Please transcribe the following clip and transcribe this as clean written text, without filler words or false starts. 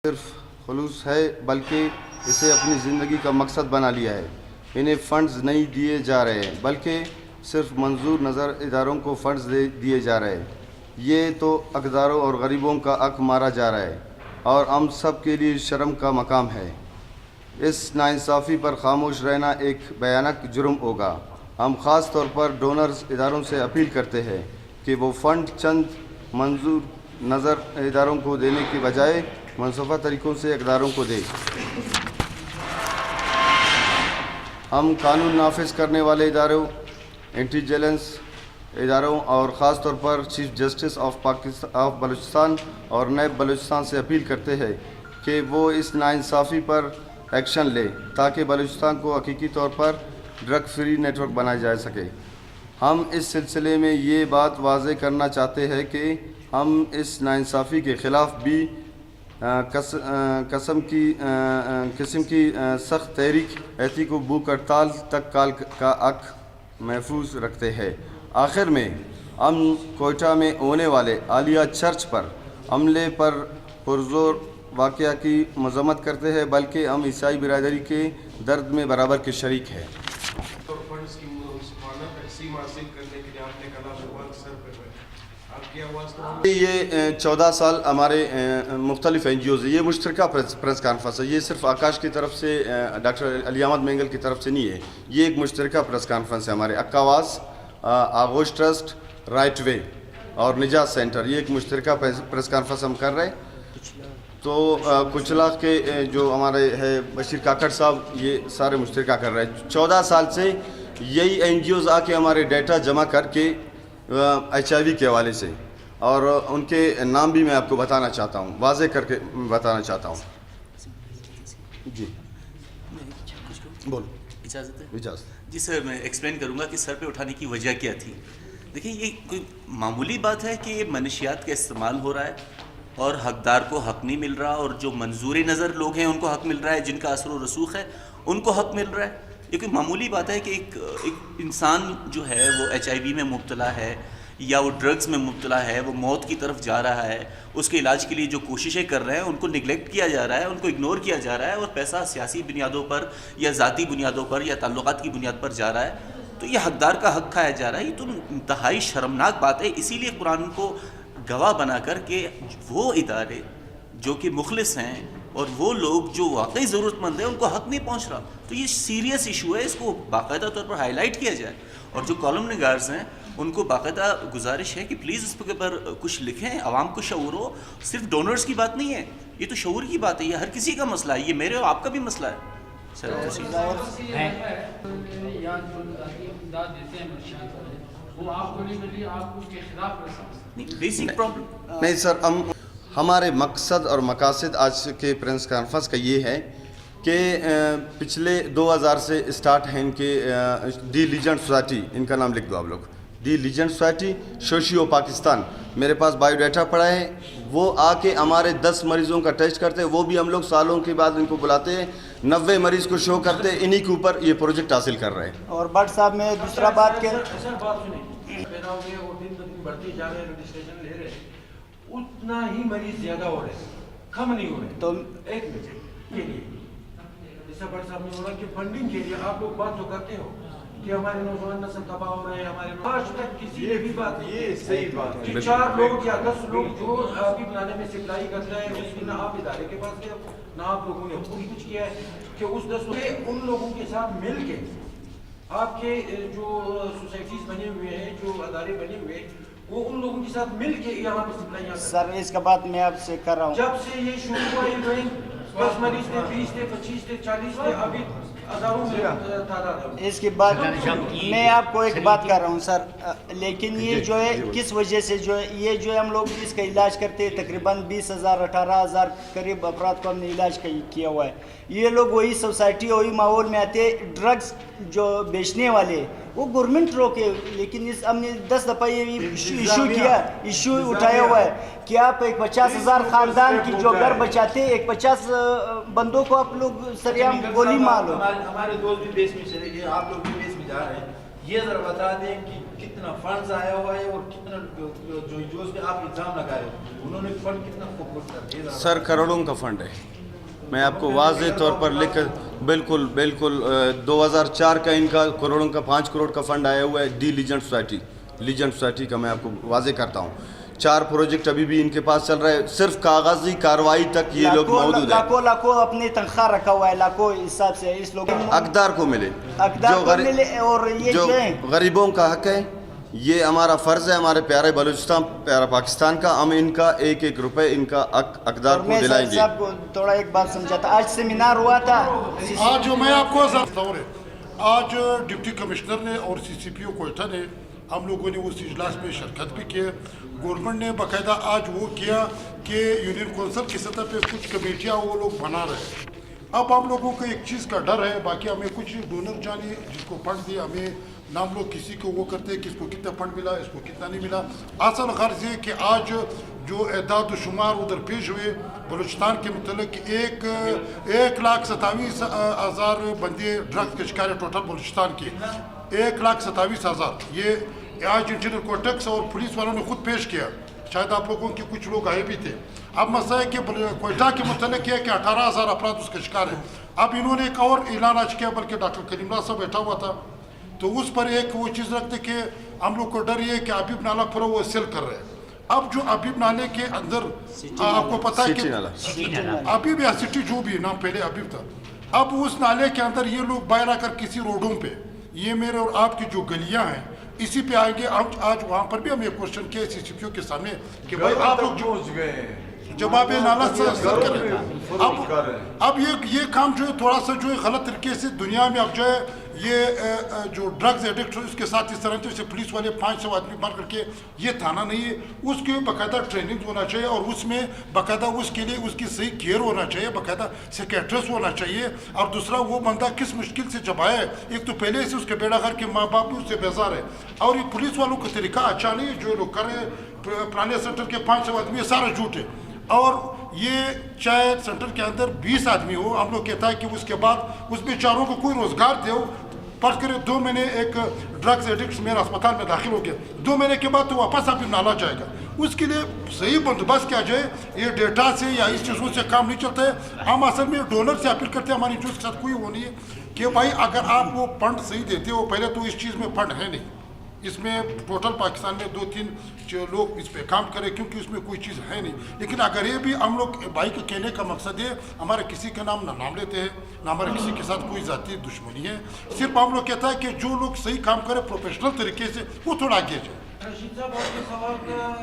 صرف خلوص ہے بلکہ اسے اپنی زندگی کا مقصد بنا لیا ہے۔ انہیں فنڈز نہیں دیے جا رہے بلکہ صرف منظور نظر اداروں کو فنڈز دیے جا رہے ہیں۔ یہ تو اقداروں اور غریبوں کا حق مارا جا رہا ہے اور ہم سب کے لیے شرم کا مقام ہے۔ اس ناانصافی پر خاموش رہنا ایک بھیانک جرم ہوگا۔ ہم خاص طور پر ڈونرز اداروں سے اپیل کرتے ہیں کہ وہ فنڈ چند منظور نظر اداروں کو دینے کے بجائے منصفانہ طریقوں سے اقداروں کو دیں۔ ہم قانون نافذ کرنے والے اداروں، انٹیلیجنس اداروں اور خاص طور پر چیف جسٹس آف بلوچستان اور نیب بلوچستان سے اپیل کرتے ہیں کہ وہ اس ناانصافی پر ایکشن لے تاکہ بلوچستان کو حقیقی طور پر ڈرگ فری نیٹ ورک بنایا جا سکے۔ ہم اس سلسلے میں یہ بات واضح کرنا چاہتے ہیں کہ ہم اس ناانصافی کے خلاف بھی قسم کی سخت تحریک احتیاط و بھوک ہڑتال تک کال کا حق محفوظ رکھتے ہیں۔ آخر میں ہم کوئٹہ میں ہونے والے عالیہ چرچ پر حملے پر پرزور واقعہ کی مذمت کرتے ہیں، بلکہ ہم عیسائی برادری کے درد میں برابر کے شریک ہیں۔ یہ 14 سال ہمارے مختلف این جی اوز ہیں۔ یہ مشترکہ پریس کانفرنس ہے۔ یہ صرف آکاش کی طرف سے، ڈاکٹر علی احمد مینگل کی طرف سے نہیں ہے۔ یہ ایک مشترکہ پریس کانفرنس ہے ہمارے اکاواز، آغوش ٹرسٹ، رائٹ وے اور نجات سینٹر۔ یہ ایک مشترکہ پریس کانفرنس ہم کر رہے ہیں۔ تو کچلا کے جو ہمارے ہے بشیر کاکڑ صاحب، یہ سارے مشترکہ کر رہے ہیں۔ 14 سال سے یہی این جی اوز آ کے ہمارے ڈیٹا جمع کر کے ایچ آئی وی کے حوالے سے، اور ان کے نام بھی میں آپ کو بتانا چاہتا ہوں، واضح کر کے بتانا چاہتا ہوں۔ جی بولو۔ اجازت ہے؟ اجازت۔ جی سر، میں ایکسپلین کروں گا کہ سر پہ اٹھانے کی وجہ کیا تھی۔ دیکھیں، یہ کوئی معمولی بات ہے کہ یہ منشیات کا استعمال ہو رہا ہے اور حقدار کو حق نہیں مل رہا، اور جو منظور نظر لوگ ہیں ان کو حق مل رہا ہے، جن کا اثر و رسوخ ہے ان کو حق مل رہا ہے۔ یہ کوئی معمولی بات ہے کہ ایک انسان جو ہے وہ ایچ آئی وی میں مبتلا ہے یا وہ ڈرگز میں مبتلا ہے، وہ موت کی طرف جا رہا ہے، اس کے علاج کے لیے جو کوششیں کر رہے ہیں ان کو نگلیکٹ کیا جا رہا ہے، ان کو اگنور کیا جا رہا ہے، اور پیسہ سیاسی بنیادوں پر یا ذاتی بنیادوں پر یا تعلقات کی بنیاد پر جا رہا ہے، تو یہ حقدار کا حق کھایا جا رہا ہے۔ یہ تو انتہائی شرمناک بات ہے۔ اسی لیے قرآن کو گواہ بنا کر کہ وہ ادارے جو کہ مخلص ہیں اور وہ لوگ جو واقعی ضرورت مند ہیں ان کو حق نہیں پہنچ رہا، تو یہ سیریس ایشو ہے، اس کو باقاعدہ طور پر ہائی لائٹ کیا جائے، اور جو کالم نگارز ہیں ان کو باقاعدہ گزارش ہے کہ پلیز اس پر کچھ لکھیں، عوام کو شعور ہو۔ صرف ڈونرز کی بات نہیں ہے، یہ تو شعور کی بات ہے، یہ ہر کسی کا مسئلہ ہے، یہ میرے اور آپ کا بھی مسئلہ ہے۔ سر بیسک پرابلم نہیں سر، ہمارے مقصد اور مقاصد آج کے پریس کانفرنس کا یہ ہے کہ پچھلے 2000 سے اسٹارٹ ہیں ان کے دی لیجنڈ سوسائٹی، ان کا نام لکھ دو آپ لوگ، دی لیجنڈ سوسائٹی شوشیو پاکستان۔ میرے پاس بایو ڈیٹا پڑا ہے، وہ آ کے ہمارے 10 مریضوں کا ٹیسٹ کرتے ہیں، وہ بھی ہم لوگ سالوں کے بعد ان کو بلاتے ہیں، 90 مریض کو شو کرتے ہیں، انہی کے اوپر یہ پروجیکٹ حاصل کر رہے ہیں۔ اور بٹ صاحب میں دوسرا بات کہ بڑھتے جا رہے ہیں، رجسٹریشن لے رہے ہیں، اتنا ہی مریض زیادہ ہو رہے ہیں، کم نہیں ہو رہے۔ تو ایک منٹ کے لیے جیسا بٹ صاحب نے بولا کہ فنڈنگ کے لیے آپ لوگ بات تو کرتے ہو کہ ہمارے نوجوان نسل تباہ ہو رہے ہیں، ہمارے آج تک کسی نے بھی بات نہیں، یہ صحیح بات ہے، 4 لوگ یا 10 لوگ جو ابھی بنانے میں سپلائی کرتا ہے، اس کی نہ آپ ادارے کے پاس گئے نہ آپ لوگوں نے خود کچھ کیا ہے کہ اس 10 ان لوگوں کے ساتھ مل کے آپ کے جو سوسائٹیز بنے ہوئے ہیں، جو ادارے بنے ہوئے ہیں، وہ ان لوگوں کے ساتھ مل کے یہاں پہ سپلائیاں سر اس کا بات میں آپ سے کر رہا ہوں۔ جب سے یہ شروع ہوا یہ ڈرائنگ 10 مریض تھے، 20 تھے، 25 تھے، 40 تھے، ابھی ہزاروں میں تعداد ہے۔ اس کی بات میں آپ کو ایک بات کر رہا ہوں سر، لیکن یہ جو ہے کس وجہ سے جو ہے یہ جو ہے ہم لوگ اس کا علاج کرتے ہیں، تقریباً 20,000 18,000 قریب افراد کو ہم نے علاج کیا ہوا ہے۔ یہ لوگ وہی سوسائٹی وہی ماحول میں آتے، ڈرگز جو بیچنے والے وہ گورنمنٹ روکے، لیکن ہم نے 10 دفعہ یہ ایشو اٹھایا ہوا ہے کہ آپ ایک 50,000 خاندان کی جو گھر بچاتے، ایک 50 بندوں کو آپ لوگ سریعام گولی مارو۔ ہمارے دوست بھی بیس میں چلے گئے، آپ لوگ بھی بیس میں جا رہے ہیں۔ یہ ذرا بتا دیں کہ کتنا فنڈز آیا ہوا ہے اور کتنا جو اس پہ آپ الزام لگائے انہوں نے فنڈ کتنا فوکس کر دیا سر کروڑوں کا فنڈ ہے. میں آپ کو واضح طور پر لکھ کر بالکل 2004 کا ان کا کروڑوں کا 5 کروڑ کا فنڈ آیا ہوا ہے ڈی لیجنڈ سوسائٹی کا. میں آپ کو واضح کرتا ہوں 4 پروجیکٹ ابھی بھی ان کے پاس چل رہا ہے. صرف کاغذی کارروائی تک یہ لوگ موجود ہیں. لاکھوں اپنی تنخواہ رکھا ہوا ہے لاکھوں حساب سے اس لوگ اقدار کو ملے اور یہ جو جو ہے غریبوں کا حق ہے. یہ ہمارا فرض ہے ہمارے پیارے بلوچستان پیارا پاکستان کا. ہم ان کا 1-1 روپے ان کا اقدار کو دلائیں گے. صاحب کو تھوڑا ایک بات سمجھاتا. آج سیمینار ہوا تھا. آج جو میں آپ کو آج ڈپٹی کمشنر نے اور سی سی پی او کوئٹہ نے ہم لوگوں نے اس اجلاس میں شرکت بھی کی. گورنمنٹ نے باقاعدہ آج وہ کیا کہ یونین کونسل کی سطح پہ کچھ کمیٹیاں وہ لوگ بنا رہے ہیں. اب ہم لوگوں کو ایک چیز کا ڈر ہے. باقی ہمیں کچھ ڈونر جانے جس کو فنڈ دیا ہمیں نام لوگ کسی کو وہ کرتے ہیں کہ اس کو کتنا فنڈ ملا اس کو کتنا نہیں ملا. اصل غرض یہ کہ آج جو اعداد و شمار ادھر پیش ہوئے بلوچستان کے متعلق 1,27,000 بندے ڈرگز کے شکار ہے ٹوٹل بلوچستان کے 1,27,000. یہ آج انٹرنل کوٹیکس اور پولیس والوں نے خود پیش کیا. شاید آپ لوگوں کے کچھ لوگ آئے بھی تھے. اب مسئلہ ہے کہ کوئٹہ کے متعلق یہ ہے کہ 18,000 افراد اس کے شکار ہیں. اب انہوں نے ایک اور اعلان آج کیا بلکہ ڈاکٹر کریم اللہ صاحب بیٹھا ہوا تھا تو اس پر ایک وہ چیز رکھتے کہ ہم لوگ کو ڈر یہ ہے کہ ابیب نالہ پورا وہ سیل کر رہے ہیں. اب جو ابیب نالے کے اندر آپ کو پتا ہے کہ ابیب یا سٹی جو بھی نام پہلے ابیب تھا. اب اس نالے کے اندر یہ لوگ باہر آ کر کسی روڈوں پہ یہ میرے اور آپ کی جو گلیاں ہیں اسی پہ آئیں گے. آج وہاں پر بھی ہم ایک کوشچن کیا سی سی پی او کے سامنے کہ بھائی آپ لوگ جواب نالہ سر کریں. اب یہ کام جو ہے تھوڑا سا جو ہے غلط طریقے سے دنیا میں اب جو ہے یہ جو ڈرگز ایڈکٹ اس کے ساتھ اس طرح سے پولیس والے 500 آدمی مار کر کے یہ تھانہ نہیں ہے. اس کے باقاعدہ ٹریننگ ہونا چاہیے اور اس میں باقاعدہ اس کے لیے اس کی صحیح کیئر ہونا چاہیے. باقاعدہ سیکیٹرسٹ ہونا چاہیے. اور دوسرا وہ بندہ کس مشکل سے جب آیا ہے ایک تو پہلے سے اس کے بیڑا گھر کے ماں باپ بھی اس سے بیزار ہے. اور یہ پولیس والوں کا طریقہ اچھا نہیں ہے جو لوگ کر رہے ہیں. پرانے سینٹر کے 500 آدمی یہ سارا جھوٹ ہے. اور یہ چاہے سینٹر کے اندر 20 آدمی ہو ہم لوگ کہتا ہے کہ اس کے بعد اس بیچاروں کو کوئی روزگار دے ہو. پڑھ کر 2 مہینے ایک ڈرگز ایڈکٹ میرا اسپتال میں داخل ہو گیا 2 مہینے کے بعد تو واپس ابھی نالا جائے گا. اس کے لیے صحیح بندوبست کیا جائے. یہ ڈیٹا سے یا اس چیزوں سے کام نہیں چلتا ہے. ہم اصل میں ڈونر سے اپیل کرتے ہیں. ہماری جو اس کے ساتھ کوئی وہ نہیں ہے کہ بھائی اگر آپ وہ فنڈ صحیح دیتے ہو پہلے تو اس چیز میں فنڈ ہے نہیں. اس میں ٹوٹل پاکستان میں 2-3 لوگ اس پہ کام کرے کیونکہ اس میں کوئی چیز ہے نہیں. لیکن اگر یہ بھی ہم لوگ بھائی کے کہنے کا مقصد ہے ہمارے کسی کا نام لیتے ہیں نہ ہمارے کسی کے ساتھ کوئی ذاتی دشمنی ہے. صرف ہم لوگ کہتا ہے کہ جو لوگ صحیح کام کرے پروفیشنل طریقے سے وہ تھوڑا آگے جائے. رشید صاحب آپ کے سوال کا